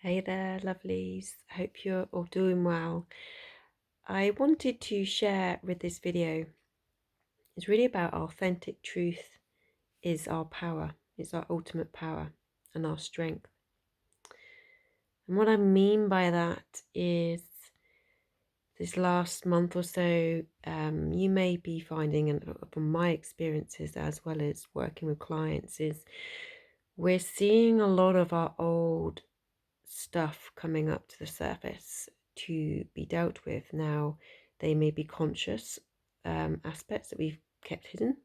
Hey there, lovelies. I hope you're all doing well. I wanted to share with this video, it's really about authentic truth is our power, it's our ultimate power and our strength. And what I mean by that is this last month or so, you may be finding, and from my experiences as well as working with clients, is we're seeing a lot of our old stuff coming up to the surface to be dealt with. Now, they may be conscious aspects that we've kept hidden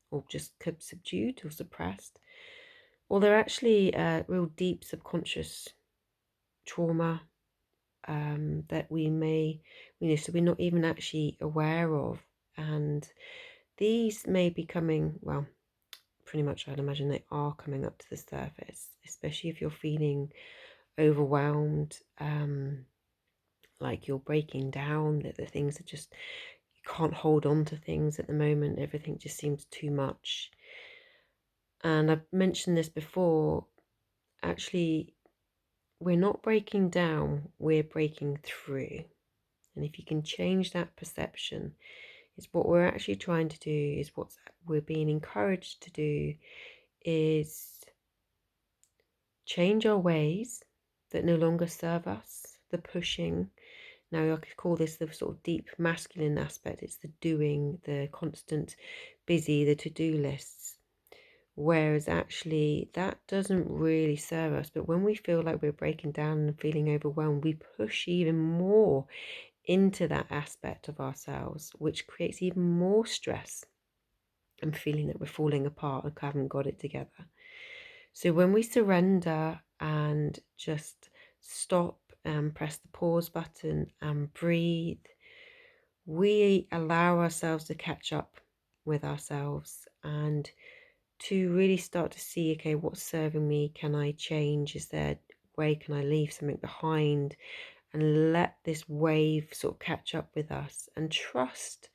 or just kept subdued or suppressed, or they're actually real deep subconscious trauma that we may, so we're not even actually aware of. And these may be coming, well, pretty much I'd imagine they are coming up to the surface, especially if you're feeling overwhelmed, like you're breaking down, that the things are just, you can't hold on to things at the moment, everything just seems too much. And I've mentioned this before, actually, we're not breaking down, we're breaking through. And if you can change that perception, it's what we're actually trying to do, is what we're being encouraged to do, is change our ways that no longer serve us, the pushing. Now, I could call this the sort of deep masculine aspect. It's the doing, the constant busy, the to-do lists. Whereas actually that doesn't really serve us. But when we feel like we're breaking down and feeling overwhelmed, we push even more into that aspect of ourselves, which creates even more stress and feeling that we're falling apart and haven't got it together. So when we surrender and just stop and press the pause button and breathe, we allow ourselves to catch up with ourselves and to really start to see, okay, what's serving me? Can I change? Is there a way, can I leave something behind? And let this wave sort of catch up with us and trust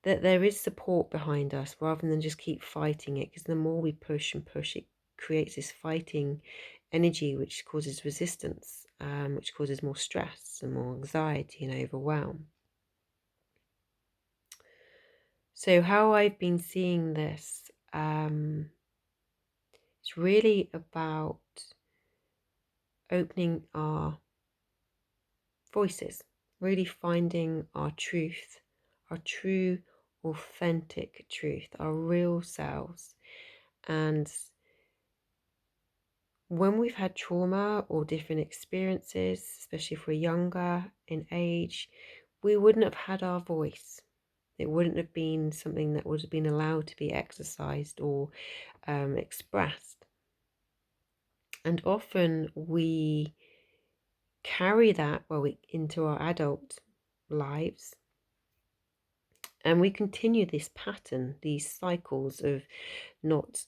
that there is support behind us rather than just keep fighting it, because the more we push and push, it creates this fighting energy which causes resistance, which causes more stress and more anxiety and overwhelm. So how I've been seeing this, it's really about opening our voices, really finding our truth, our true, authentic truth, our real selves. And when we've had trauma or different experiences, especially if we're younger in age, we wouldn't have had our voice. It wouldn't have been something that would have been allowed to be exercised or expressed. And often we carry that into our adult lives, and we continue this pattern, these cycles of not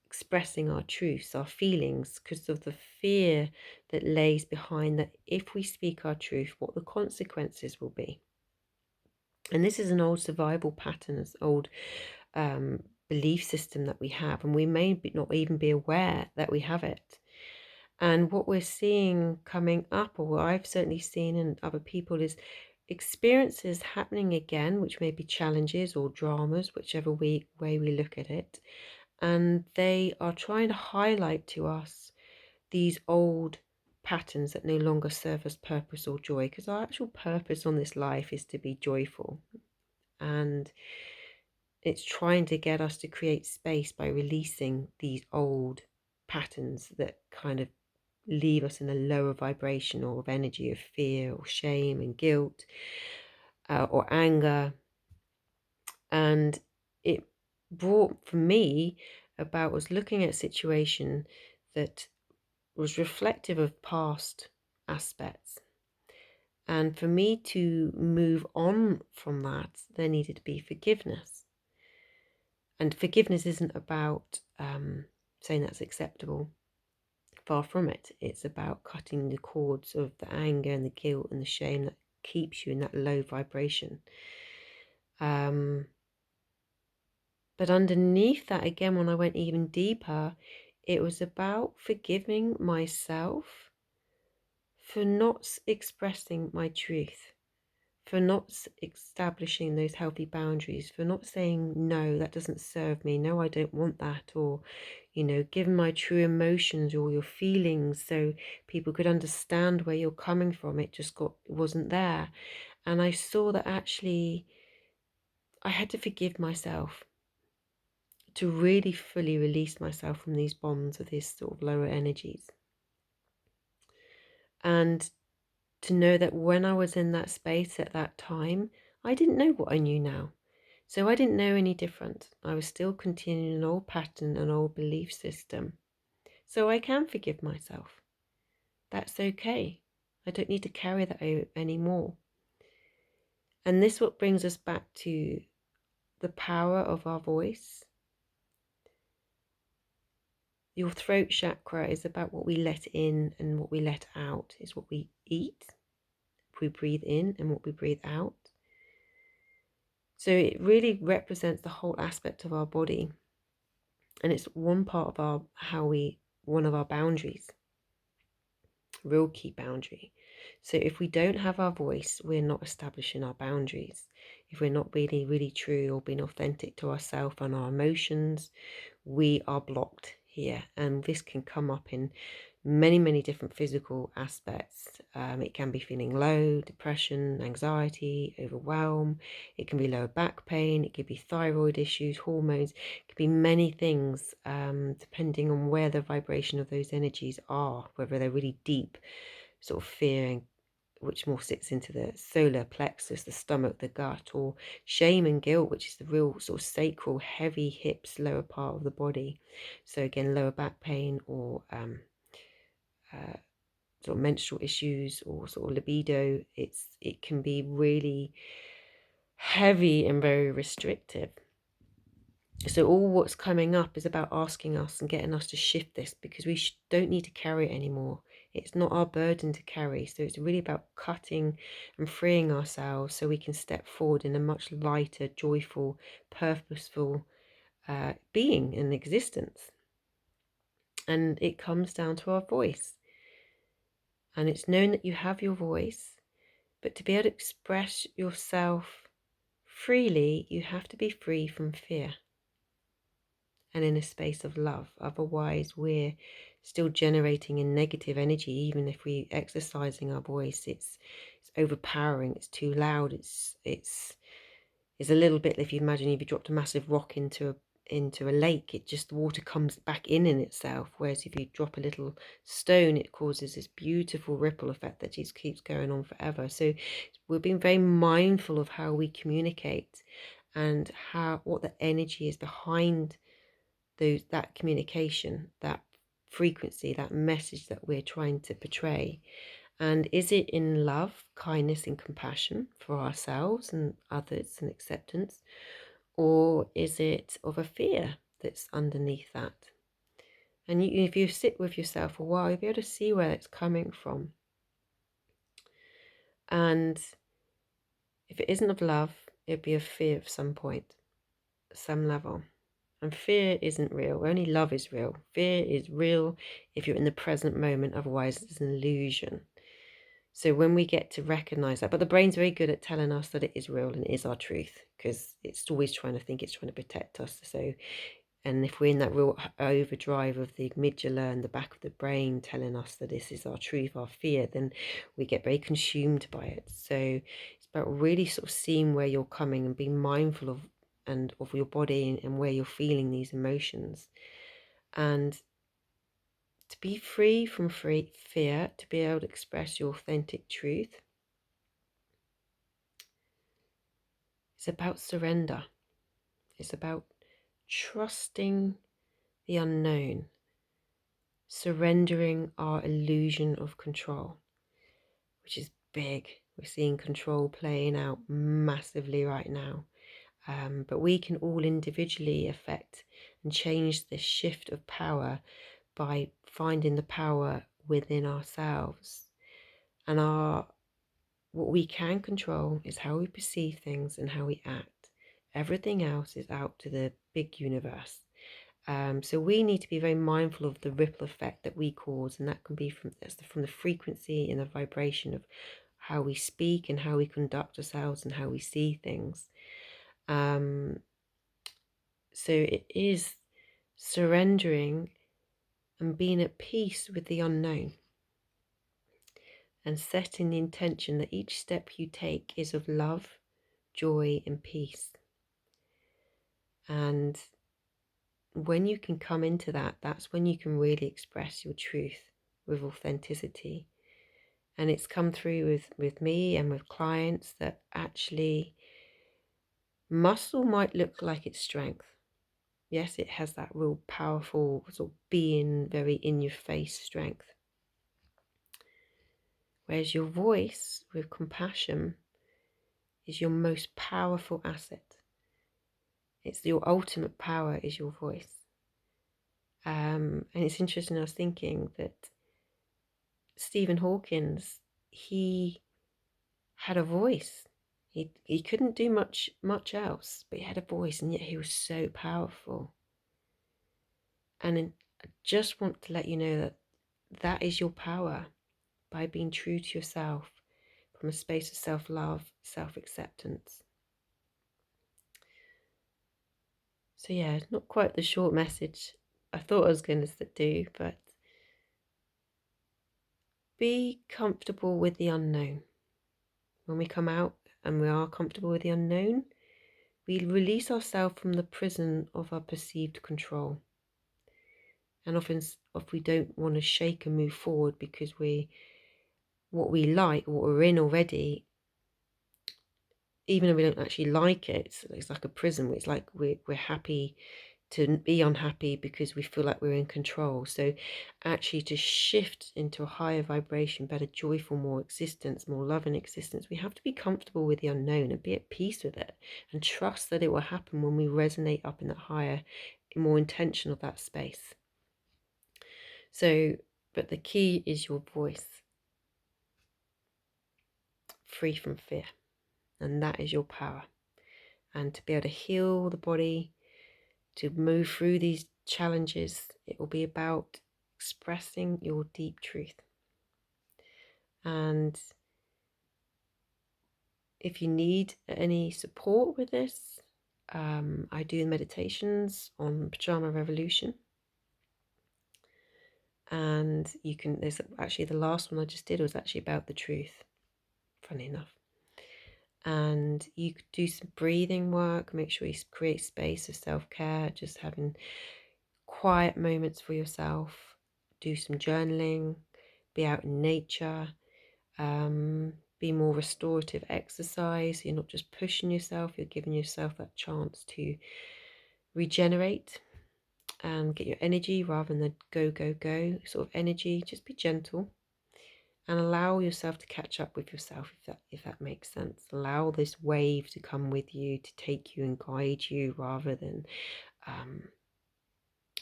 expressing our truths, our feelings, because of the fear that lays behind that if we speak our truth, what the consequences will be. And this is an old survival pattern, this old belief system that we have, and we may not even be aware that we have it. And what we're seeing coming up, or what I've certainly seen in other people, is experiences happening again, which may be challenges or dramas, whichever way we look at it. And they are trying to highlight to us these old patterns that no longer serve us purpose or joy, because our actual purpose on this life is to be joyful. And it's trying to get us to create space by releasing these old patterns that kind of leave us in a lower vibration or of energy of fear or shame and guilt, or anger. And it brought for me about was looking at a situation that was reflective of past aspects. And for me to move on from that, there needed to be forgiveness. And forgiveness isn't about saying that's acceptable. Far from it. It's about cutting the cords of the anger and the guilt and the shame that keeps you in that low vibration. But underneath that, again, when I went even deeper, it was about forgiving myself for not expressing my truth, for not establishing those healthy boundaries, for not saying, no, that doesn't serve me, no, I don't want that, or, giving my true emotions or your feelings so people could understand where you're coming from. It wasn't there. And I saw that actually I had to forgive myself to really fully release myself from these bonds of these sort of lower energies. And to know that when I was in that space at that time, I didn't know what I knew now. So I didn't know any different. I was still continuing an old pattern, an old belief system. So I can forgive myself. That's okay. I don't need to carry that anymore. And this what brings us back to the power of our voice. Your throat chakra is about what we let in and what we let out. It's what we eat, what we breathe in and what we breathe out. So it really represents the whole aspect of our body. And it's one part of one of our boundaries, real key boundary. So if we don't have our voice, we're not establishing our boundaries. If we're not really, really true or being authentic to ourselves and our emotions, we are blocked here. And this can come up in many, many different physical aspects. It can be feeling low, depression, anxiety, overwhelm. It can be lower back pain. It could be thyroid issues, hormones. It could be many things, depending on where the vibration of those energies are, whether they're really deep, sort of fear, which more sits into the solar plexus, the stomach, the gut, or shame and guilt, which is the real sort of sacral, heavy hips, lower part of the body. So again, lower back pain or sort of menstrual issues or sort of libido. It can be really heavy and very restrictive. So all what's coming up is about asking us and getting us to shift this, because we don't need to carry it anymore. It's not our burden to carry. So it's really about cutting and freeing ourselves so we can step forward in a much lighter, joyful, purposeful being and existence. And it comes down to our voice. And it's known that you have your voice, but to be able to express yourself freely, you have to be free from fear and in a space of love. Otherwise, we're still generating a negative energy. Even if we're exercising our voice, it's overpowering. It's too loud. It's a little bit. If you imagine, if you dropped a massive rock into a lake, the water comes back in itself. Whereas if you drop a little stone, it causes this beautiful ripple effect that just keeps going on forever. So we're being very mindful of how we communicate and what the energy is behind that communication, that frequency, that message that we're trying to portray. And is it in love, kindness, and compassion for ourselves and others and acceptance? Or is it of a fear that's underneath that? And if you sit with yourself a while, you'll be able to see where it's coming from. And if it isn't of love, it'd be of fear of some point, some level. And fear isn't real. Only love is real. Fear is real if you're in the present moment. Otherwise, it's an illusion. So when we get to recognize that, but the brain's very good at telling us that it is real and it is our truth, because it's always trying to protect us. So, and if we're in that real overdrive of the amygdala and the back of the brain telling us that this is our truth, our fear, then we get very consumed by it. So it's about really sort of seeing where you're coming and being mindful of your body and where you're feeling these emotions, and to be free from fear, to be able to express your authentic truth. It's about surrender. It's about trusting the unknown, surrendering our illusion of control, which is big. We're seeing control playing out massively right now. But we can all individually affect and change this shift of power by finding the power within ourselves. And what we can control is how we perceive things and how we act. Everything else is out to the big universe. So we need to be very mindful of the ripple effect that we cause, and that can be from the frequency and the vibration of how we speak and how we conduct ourselves and how we see things. So it is surrendering and being at peace with the unknown, and setting the intention that each step you take is of love, joy, and peace. And when you can come into that, that's when you can really express your truth with authenticity. And it's come through with me and with clients that actually muscle might look like it's strength. Yes, it has that real powerful sort of being very in your face strength. Whereas your voice with compassion is your most powerful asset. It's your ultimate power is your voice. And it's interesting, I was thinking that Stephen Hawkins, he had a voice. He couldn't do much else, but he had a voice, and yet he was so powerful. And I just want to let you know that that is your power, by being true to yourself from a space of self-love, self-acceptance. So yeah, not quite the short message I thought I was going to do, but be comfortable with the unknown. When we come out and we are comfortable with the unknown, we release ourselves from the prison of our perceived control. And often, if we don't want to shake and move forward because what we like, what we're in already, even though we don't actually like it, it's like a prison. It's like we're happy to be unhappy because we feel like we're in control. So actually, to shift into a higher vibration, better, joyful, more existence, more loving existence, we have to be comfortable with the unknown and be at peace with it, and trust that it will happen when we resonate up in that higher, more intention of that space. So, but the key is your voice, free from fear, and that is your power. And to be able to heal the body, to move through these challenges, it will be about expressing your deep truth. And if you need any support with this, I do meditations on Pajama Revolution. And there's actually the last one I just did was actually about the truth, funny enough. And you could do some breathing work, make sure you create space of self-care, just having quiet moments for yourself, do some journaling, be out in nature, be more restorative exercise. You're not just pushing yourself, you're giving yourself that chance to regenerate and get your energy rather than the go, go, go sort of energy. Just be gentle and allow yourself to catch up with yourself, if that makes sense. Allow this wave to come with you, to take you and guide you rather than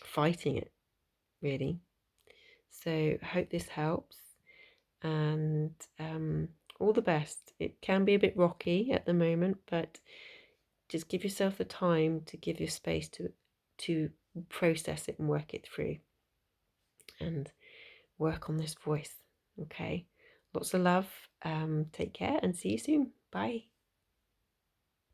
fighting it, really. So I hope this helps, and all the best. It can be a bit rocky at the moment, but just give yourself the time to give your space to process it and work it through, and work on this voice. Okay, lots of love. Take care and see you soon. Bye.